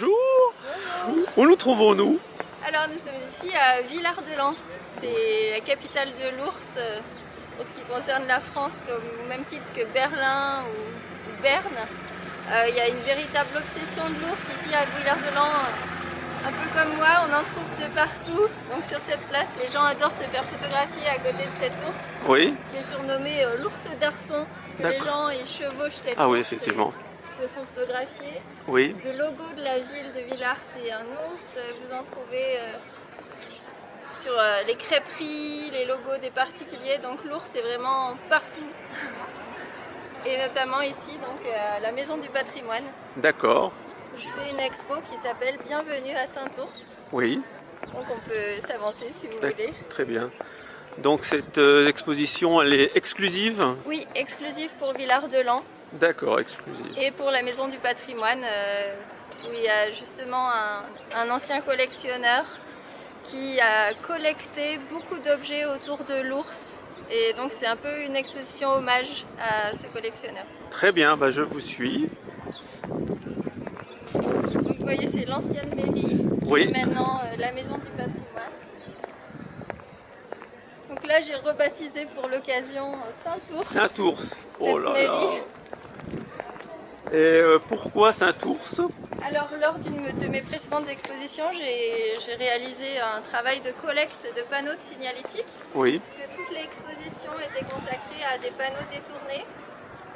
bonjour. Bonjour. Où nous trouvons-nous? Alors nous sommes ici à Villard-de-Lans, c'est la capitale de l'ours pour ce qui concerne la France, au même titre que Berlin ou Berne. Il y a une véritable obsession de l'ours ici à Villard-de-Lans, un peu comme moi, on en trouve de partout. Donc sur cette place, les gens adorent se faire photographier à côté de cet ours, Oui. qui est surnommé l'ours d'Arçon, parce que les gens ils chevauchent cet Ah ours oui, effectivement. et se font photographier. Oui. Le logo de la ville de Villars, c'est un ours. Vous en trouvez sur les crêperies, les logos des particuliers. Donc l'ours est vraiment partout. Et notamment ici, donc à la Maison du Patrimoine. D'accord. Je fais une expo qui s'appelle Bienvenue à Saint-Ours. Oui. Donc on peut s'avancer si vous voulez. Très bien. Donc cette exposition, elle est exclusive? Oui, exclusive pour Villard-de-Lans. D'accord, exclusive. Et pour la Maison du Patrimoine, où il y a justement un ancien collectionneur qui a collecté beaucoup d'objets autour de l'ours. Et donc c'est un peu une exposition hommage à ce collectionneur. Très bien, bah je vous suis. Donc vous voyez, c'est l'ancienne mairie, Oui. qui est maintenant la Maison du Patrimoine. Donc là j'ai rebaptisé pour l'occasion Saint-Ours. Saint-Ours. Oh là mairie. là. Et pourquoi Saint-Ours? Alors lors d'une de mes précédentes expositions, j'ai réalisé un travail de collecte de panneaux de signalétique. Oui. Parce que toutes les expositions étaient consacrées à des panneaux détournés.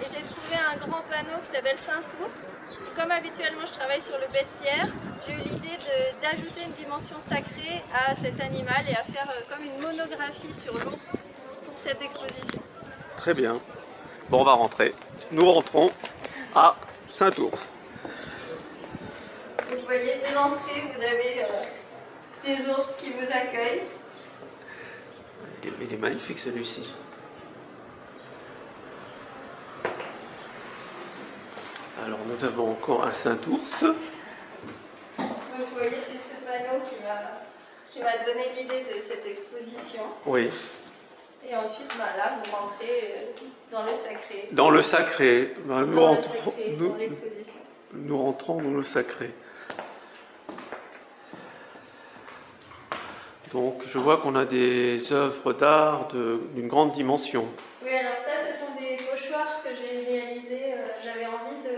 Et j'ai trouvé un grand panneau qui s'appelle Saint-Ours. Comme habituellement je travaille sur le bestiaire, j'ai eu l'idée d'ajouter une dimension sacrée à cet animal et à faire comme une monographie sur l'ours pour cette exposition. Très bien. Bon, on va rentrer. Nous rentrons à Saint-Ours. Vous voyez, dès l'entrée, vous avez des ours qui vous accueillent. Il est magnifique celui-ci. Alors nous avons encore un Saint-Ours. Donc vous voyez, c'est ce panneau qui m'a donné l'idée de cette exposition. Oui. Et ensuite, là, vous rentrez dans le sacré. Dans le sacré. Dans l'exposition. Nous rentrons dans le sacré. Donc je vois qu'on a des œuvres d'art d'une grande dimension. Oui, alors ça, ce sont des pochoirs que j'ai réalisés. J'avais envie de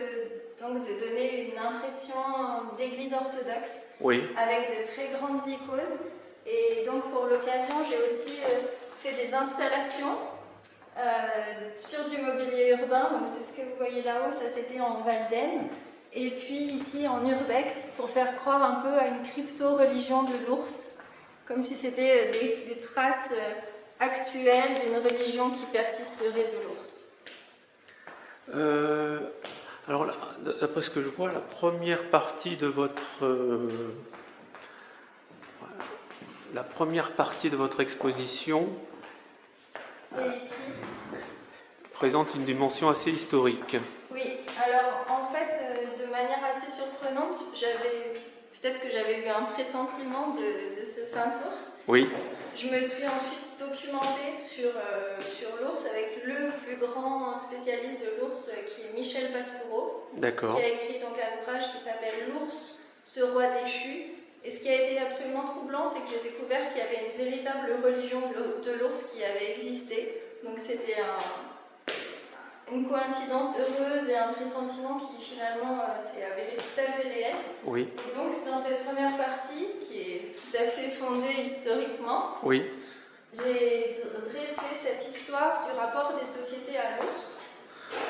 donner une impression d'église orthodoxe, Oui. avec de très grandes icônes. Et donc pour l'occasion, j'ai aussi fait des installations sur du mobilier urbain. Donc c'est ce que vous voyez là-haut, ça c'était en Val d'Aisne. Et puis ici en urbex, pour faire croire un peu à une crypto-religion de l'ours, comme si c'était des traces actuelles d'une religion qui persisterait de l'ours. Alors, d'après ce que je vois, la première partie de votre exposition Ici. Présente une dimension assez historique. Oui, alors en fait, de manière assez surprenante, peut-être que j'avais eu un pressentiment de ce Saint-Ours. Oui. Je me suis ensuite documentée sur l'ours avec le plus grand spécialiste de l'ours qui est Michel Pastoureau. D'accord. Qui a écrit donc un ouvrage qui s'appelle L'ours, ce roi déchu. Et ce qui a été absolument troublant, c'est que j'ai découvert qu'il y avait une véritable religion de l'ours qui avait existé. Donc c'était une coïncidence heureuse et un pressentiment qui finalement s'est avéré tout à fait réel. Oui. Et donc dans cette première partie, qui est tout à fait fondée historiquement, oui. J'ai dressé cette histoire du rapport des sociétés à l'ours,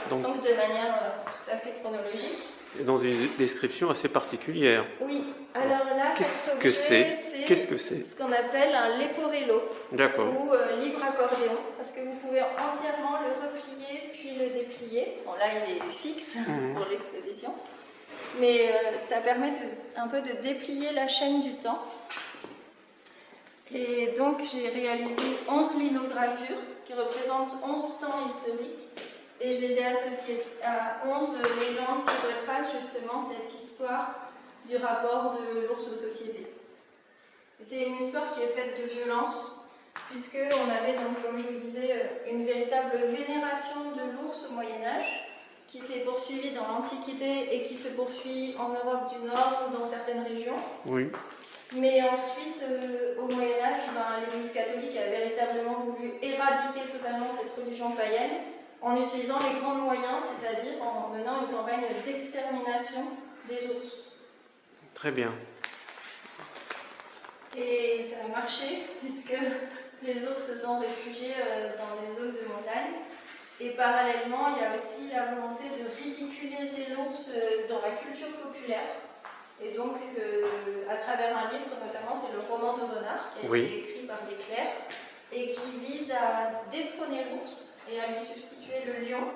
donc de manière tout à fait chronologique. Et dans une description assez particulière. Oui, alors là, Qu'est-ce que c'est ce qu'on appelle un leporello, D'accord. ou livre accordéon, parce que vous pouvez entièrement le replier puis le déplier. Bon là, il est fixe pour l'exposition, mais ça permet un peu de déplier la chaîne du temps. Et donc j'ai réalisé 11 linogravures qui représentent 11 temps historiques et je les ai associées à 11 légendes qui retracent justement cette histoire du rapport de l'ours aux sociétés. C'est une histoire qui est faite de violence puisqu'on avait donc, comme je vous le disais, une véritable vénération de l'ours au Moyen-Âge qui s'est poursuivi dans l'Antiquité et qui se poursuit en Europe du Nord ou dans certaines régions. Oui. Mais ensuite, au Moyen-Âge, l'Église catholique a véritablement voulu éradiquer totalement cette religion païenne en utilisant les grands moyens, c'est-à-dire en menant une campagne d'extermination des ours. Très bien. Et ça a marché, puisque les ours se sont réfugiés dans les zones de montagne. Et parallèlement, il y a aussi la volonté de ridiculiser l'ours dans la culture populaire. Et donc, à travers un livre, notamment, c'est le roman de Renard, qui a été écrit par des clercs, et qui vise à détrôner l'ours et à lui substituer le lion,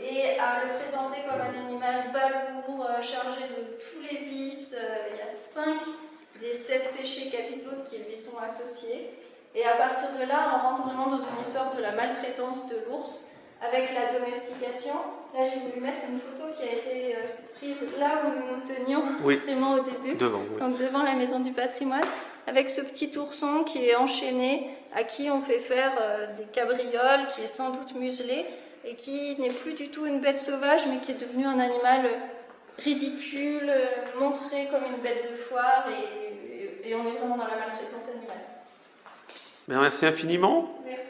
et à le présenter comme un animal balourd, chargé de tous les vices. Il y a 5 des 7 péchés capitaux qui lui sont associés. Et à partir de là, on rentre vraiment dans une histoire de la maltraitance de l'ours, avec la domestication. Là, j'ai voulu mettre une photo qui a été prise là où nous nous tenions, vraiment au début, donc devant la Maison du Patrimoine, avec ce petit ourson qui est enchaîné, à qui on fait faire des cabrioles, qui est sans doute muselé, et qui n'est plus du tout une bête sauvage, mais qui est devenu un animal ridicule, montré comme une bête de foire, et on est vraiment dans la maltraitance animale. Merci infiniment. Merci.